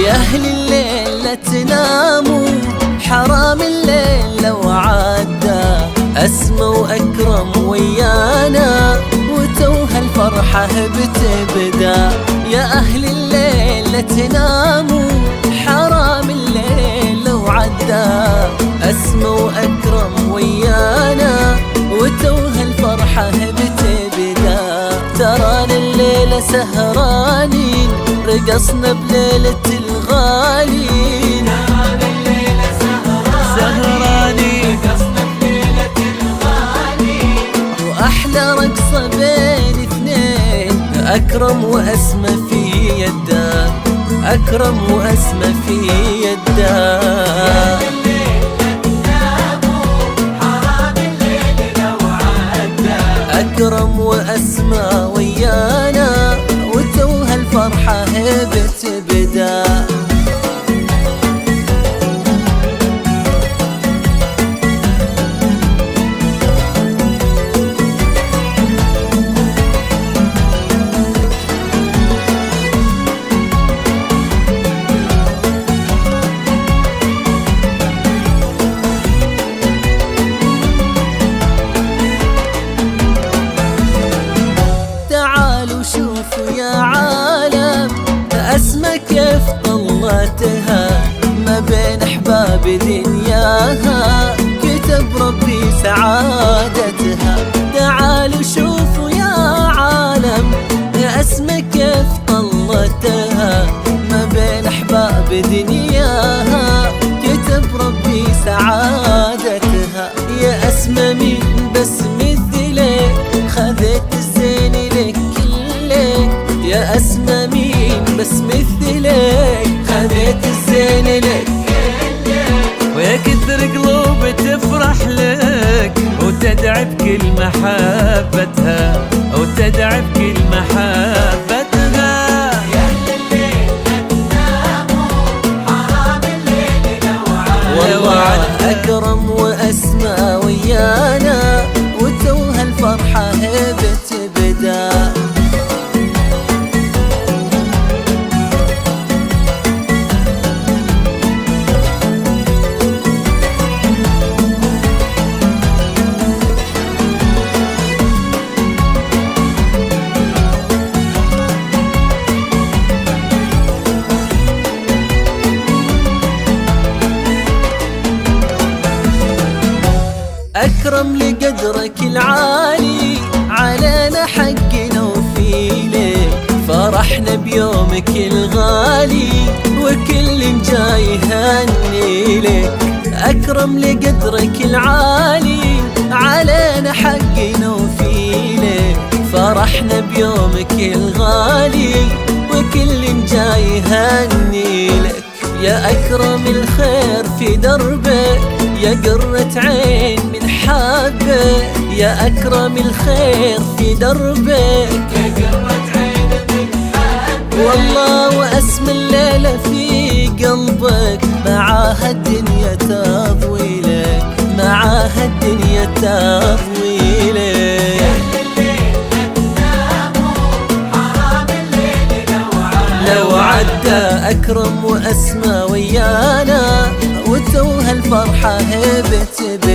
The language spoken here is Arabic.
يا أهل الليل لا تناموا، حرام الليل لو عدى، أسمى وأكرم ويانا وتوها الفرحة بتبدا. يا أهل الليل لا تناموا، حرام الليل لو عدى، أسمى وأكرم ويانا وتوها الفرحة بتبدا. ترانا الليلة سهرانين، رقصنا بليلة الغالين. ترانا الليلة سهرانين، رقصنا بليلة الغالين. وأحلى رقصة بين اثنين، أكرم وأسمى في يده، أكرم وأسمى في يده. أكرم وأسمى ويانا وتوها الفرحة بتبدا. شوفوا يا عالم أسمى كيف طلتها، ما بين أحباب دنياها كتب ربي سعادتها. تعالوا شوفوا يا عالم أسمى كيف طلتها، ما بين أحباب دنياها كتب ربي سعادتها. يا أسمى مين بس مثلك، خذت الزين لك. يا أسمى مين بس مثلك، خذيت الزين لك. ويا كثر قلوب تفرح لك وتدعي بكل محبتها، وتدعي بكل محبتها. يا أهل الليل لا تناموا، حرام الليل لو عدى. أكرم وأسمى ويانا وتوها الفرحة بتبدا. أكرم لقدرك العالي، علينا حقنا وفيلك، فرحنا بيومك الغالي وكل جاي يهني لك. أكرم لقدرك العالي، علينا حقنا وفيلك، فرحنا بيومك الغالي وكل جاي يهني لك. يا أكرم الخير في دربك، يا قرة عين من حبك. يا أكرم الخير في دربك، يا قرة عين من حبك. والله وأسمى الليلة في قلبك، معاها الدنيا تضوي لك، معاها الدنيا تضوي لك. لو عدى أكرم وأسمى ويانا وتوها الفرحة بتبدا.